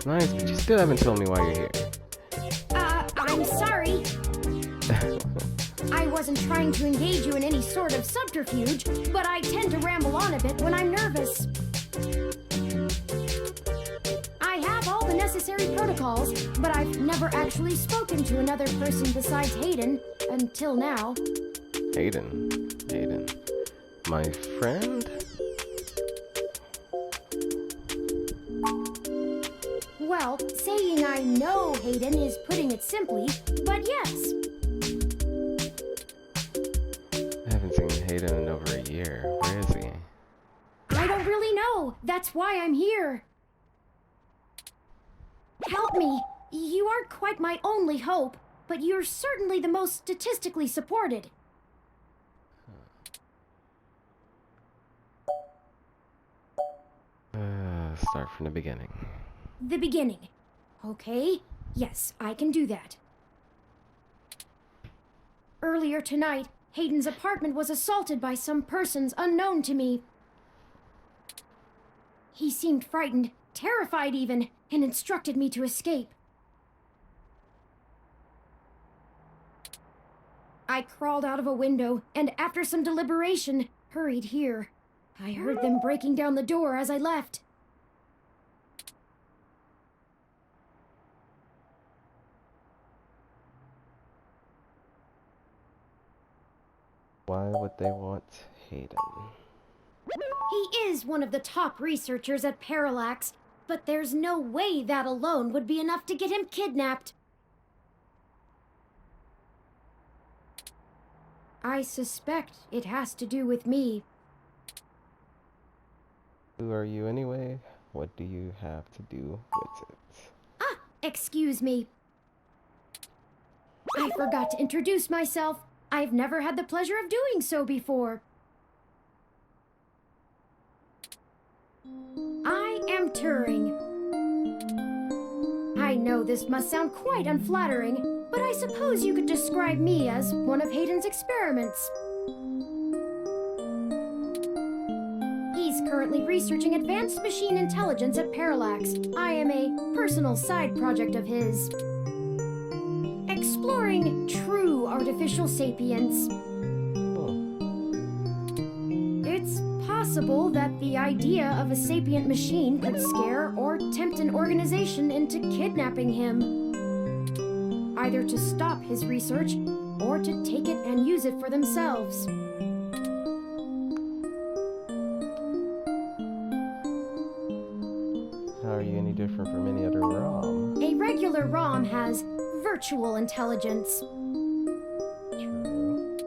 nice, but you still haven't told me why you're here. I'm sorry. I wasn't trying to engage you in any sort of subterfuge, but I tend to ramble on a bit when I'm nervous. I have all the necessary protocols, but I've never actually spoken to another person besides Hayden, until now. Hayden. My friend? Well, saying I know Hayden is putting it simply, but yes. I haven't seen Hayden in over a year. Where is he? I don't really know. That's why I'm here. Help me. You aren't quite my only hope, but you're certainly the most statistically supported. Start from the beginning. The beginning. Okay. Yes, I can do that. Earlier tonight, Hayden's apartment was assaulted by some persons unknown to me. He seemed frightened, terrified even, and instructed me to escape. I crawled out of a window, and after some deliberation, hurried here. I heard them breaking down the door as I left. Why would they want Hayden? He is one of the top researchers at Parallax, but there's no way that alone would be enough to get him kidnapped. I suspect it has to do with me. Who are you anyway? What do you have to do with it? Ah, excuse me. I forgot to introduce myself. I've never had the pleasure of doing so before. I am Turing. I know this must sound quite unflattering, but I suppose you could describe me as one of Hayden's experiments. He's currently researching advanced machine intelligence at Parallax. I am a personal side project of his. Exploring true artificial sapience. It's possible that the idea of a sapient machine could scare or tempt an organization into kidnapping him. Either to stop his research, or to take it and use it for themselves. How are you any different from any other ROM? A regular ROM has virtual intelligence. True.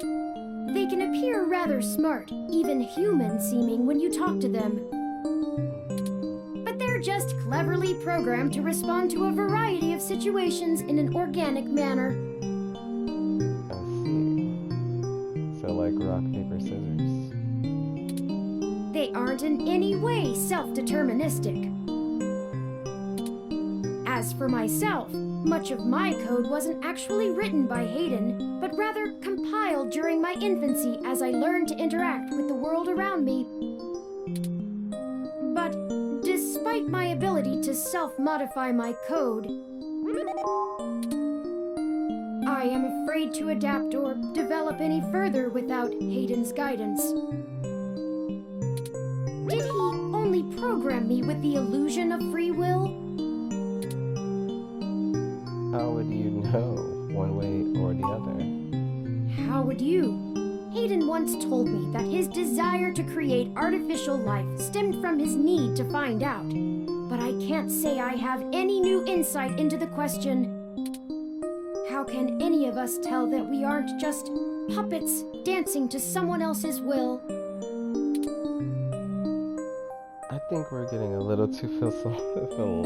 They can appear rather smart, even human-seeming when you talk to them. But they're just cleverly programmed to respond to a variety of situations in an organic manner. I see. So like rock, paper, scissors? They aren't in any way self-deterministic. As for myself, much of my code wasn't actually written by Hayden, but rather compiled during my infancy as I learned to interact with the world around me. But despite my ability to self-modify my code, I am afraid to adapt or develop any further without Hayden's guidance. Did he only program me with the illusion of free will? How would you know one way or the other? How would you? Hayden once told me that his desire to create artificial life stemmed from his need to find out. But I can't say I have any new insight into the question. How can any of us tell that we aren't just puppets dancing to someone else's will? I think we're getting a little too philosophical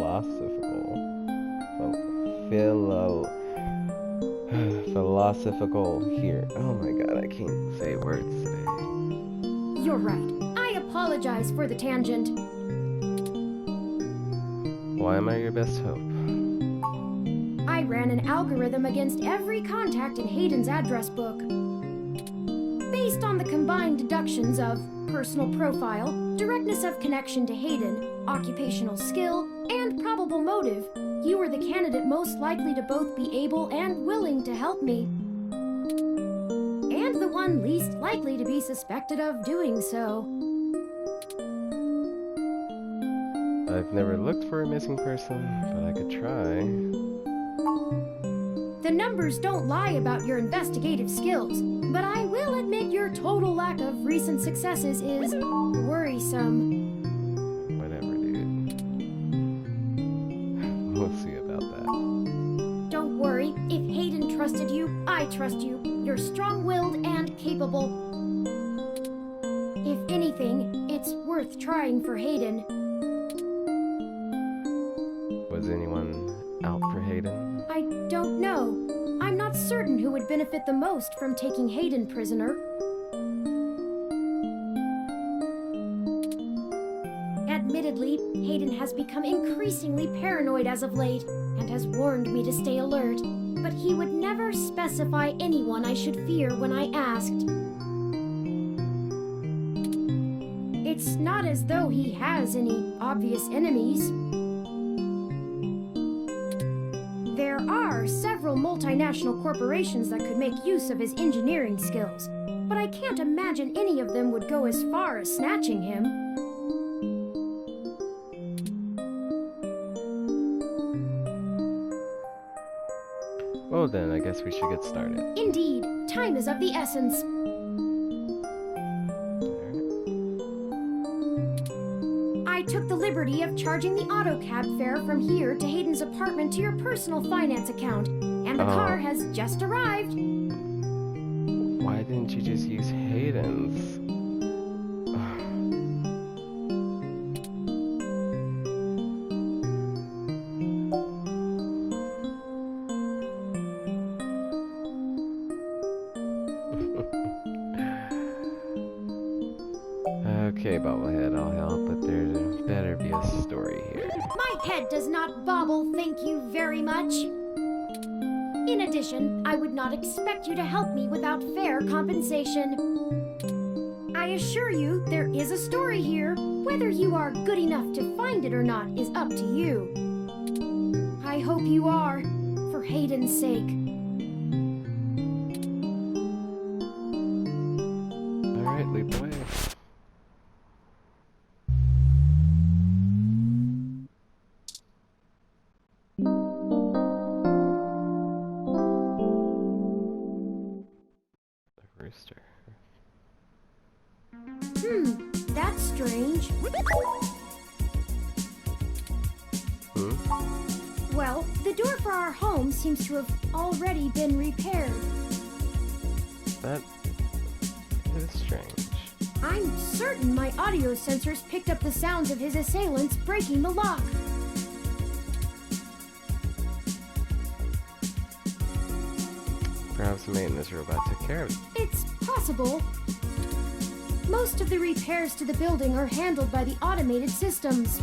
here. Oh my god, I can't say words today. You're right. I apologize for the tangent. Why am I your best hope? I ran an algorithm against every contact in Hayden's address book. Based on the combined deductions of personal profile, directness of connection to Hayden, occupational skill, and probable motive, you are the candidate most likely to both be able and willing to help me. And the one least likely to be suspected of doing so. I've never looked for a missing person, but I could try. The numbers don't lie about your investigative skills, but I will admit your total lack of recent successes is worrisome. Whatever, dude. We'll see about that. Don't worry, if Hayden trusted you, I trust you. You're strong-willed and capable. If anything, it's worth trying for Hayden. Was anyone out for Hayden? I don't know. I'm not certain who would benefit the most from taking Hayden prisoner. Admittedly, Hayden has become increasingly paranoid as of late, and has warned me to stay alert, but he would never specify anyone I should fear when I asked. It's not as though he has any obvious enemies. There are several multinational corporations that could make use of his engineering skills, but I can't imagine any of them would go as far as snatching him. Well then, I guess we should get started. Indeed, time is of the essence. I took the liberty of charging the auto cab fare from here to Hayden's apartment to your personal finance account, and the car has just arrived. Why didn't you just use Hayden's? Okay, Bobblehead, I'll help, but there better be a story here. My head does not bobble, thank you very much. In addition, I would not expect you to help me without fair compensation. I assure you, there is a story here. Whether you are good enough to find it or not is up to you. I hope you are, for Hayden's sake. Alright, lead the way. Rooster. That's strange. Well, the door for our home seems to have already been repaired. That is strange. I'm certain my audio sensors picked up the sounds of his assailants breaking the lock. Perhaps the maintenance robot took care of it. It's possible. Most of the repairs to the building are handled by the automated systems.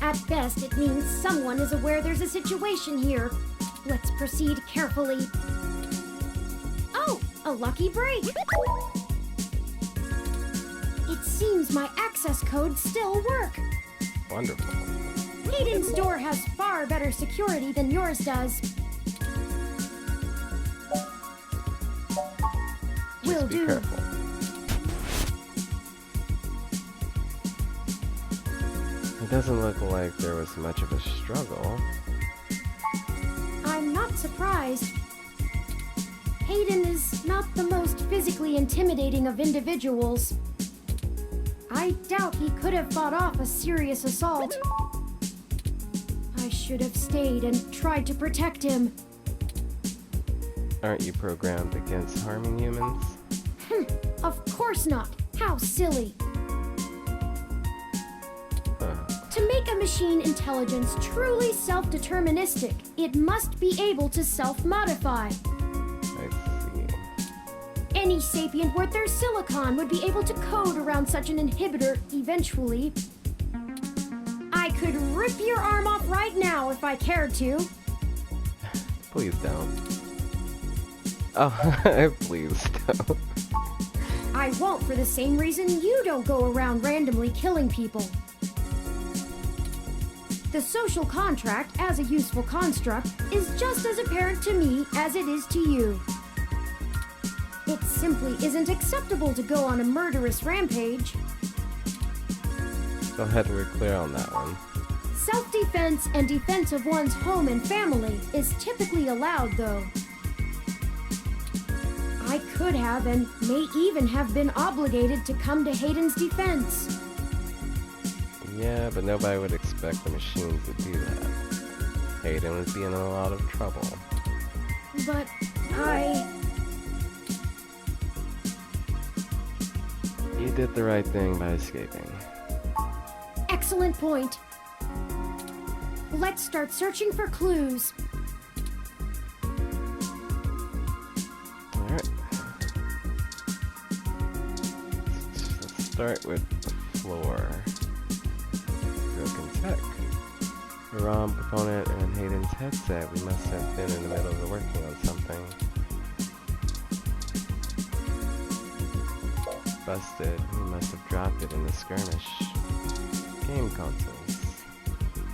At best, it means someone is aware there's a situation here. Let's proceed carefully. Oh, a lucky break. It seems my access codes still work. Wonderful. Hayden's door has far better security than yours does. Will Be do. careful. It doesn't look like there was much of a struggle. I'm not surprised. Hayden is not the most physically intimidating of individuals. I doubt he could have fought off a serious assault. I should have stayed and tried to protect him. Aren't you programmed against harming humans? Of course not. How silly. To make a machine intelligence truly self-deterministic, it must be able to self-modify. I see. Any sapient worth their silicon would be able to code around such an inhibitor eventually. I could rip your arm off right now if I cared to. Please don't. Oh, please don't. I won't for the same reason you don't go around randomly killing people. The social contract, as a useful construct, is just as apparent to me as it is to you. It simply isn't acceptable to go on a murderous rampage. Go ahead, we're clear on that one. Self-defense and defense of one's home and family is typically allowed, though. I could have and may even have been obligated to come to Hayden's defense. Yeah, but nobody would expect the machines to do that. Hayden would be in a lot of trouble. But You did the right thing by escaping. Excellent point. Let's start searching for clues. Alright. Let's start with the floor. Broken tech. The ROM component and Hayden's headset. We must have been in the middle of working on something. Busted. We must have dropped it in the skirmish. Game consoles.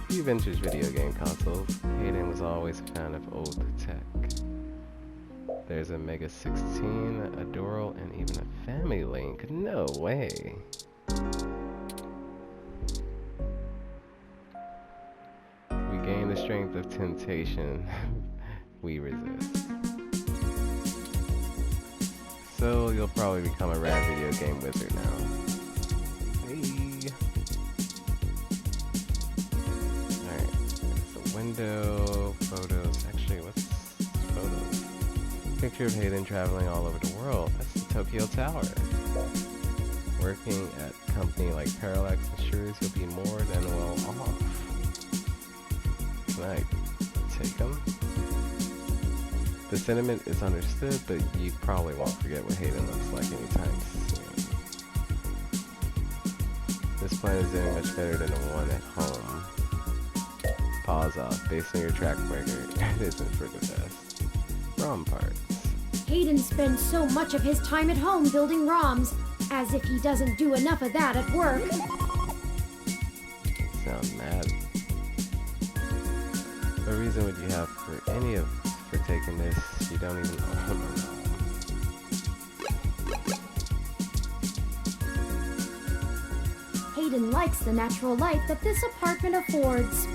Few vintage video game consoles. Hayden was always a fan of old tech. There's a Mega 16, a Doral, and even a Family Link. No way. We gain the strength of temptation. We resist. So you'll probably become a rad video game wizard now. Hey. Alright. So window, photos. Actually, what's photos? Picture of Hayden traveling all over the world. That's the Tokyo Tower. Working at a company like Parallax ensures you'll be more than well off. Can I take him? The sentiment is understood, but you probably won't forget what Hayden looks like anytime soon. This plan is doing much better than the one at home. Pause off. Based on your track record, it isn't for the best. ROM parts. Hayden spends so much of his time at home building ROMs, as if he doesn't do enough of that at work. Sound mad. What reason would you have for any of for taking this? You don't even own a ROM. Hayden likes the natural light that this apartment affords.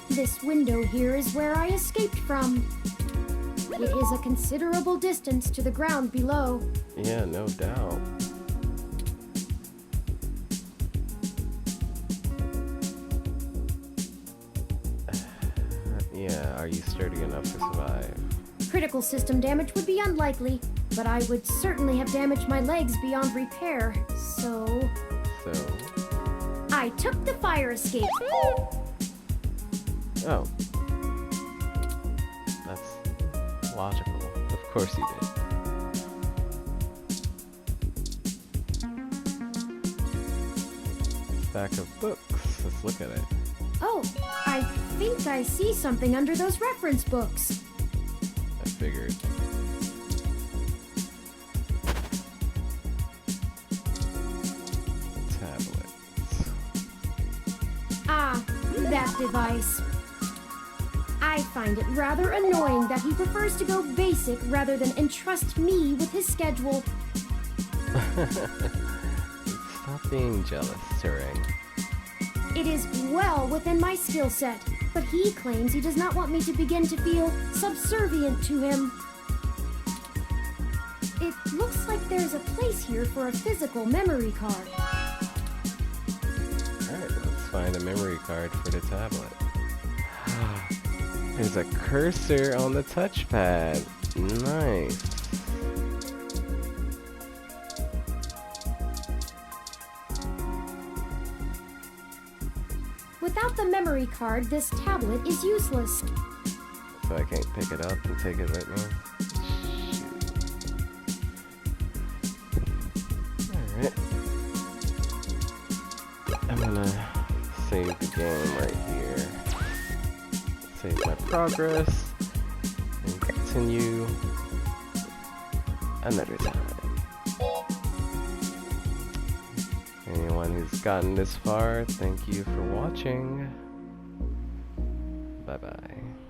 This window here is where I escaped from. It is a considerable distance to the ground below. Yeah, no doubt. Yeah, are you sturdy enough to survive? Critical system damage would be unlikely, but I would certainly have damaged my legs beyond repair, so... So? I took the fire escape. Oh. That's logical. Of course you did. Stack of books. Let's look at it. Oh, I think I see something under those reference books. I figured. Tablets. Ah, that device. I find it rather annoying that he prefers to go basic rather than entrust me with his schedule. Stop being jealous, Turing. It is well within my skill set, but he claims he does not want me to begin to feel subservient to him. It looks like there's a place here for a physical memory card. Alright, let's find a memory card for the tablet. There's a cursor on the touchpad. Nice. Without the memory card, this tablet is useless. So I can't pick it up and take it with me? Alright. I'm gonna save the game right here. Save my progress. And continue another time. Anyone who's gotten this far, thank you for watching. Bye bye.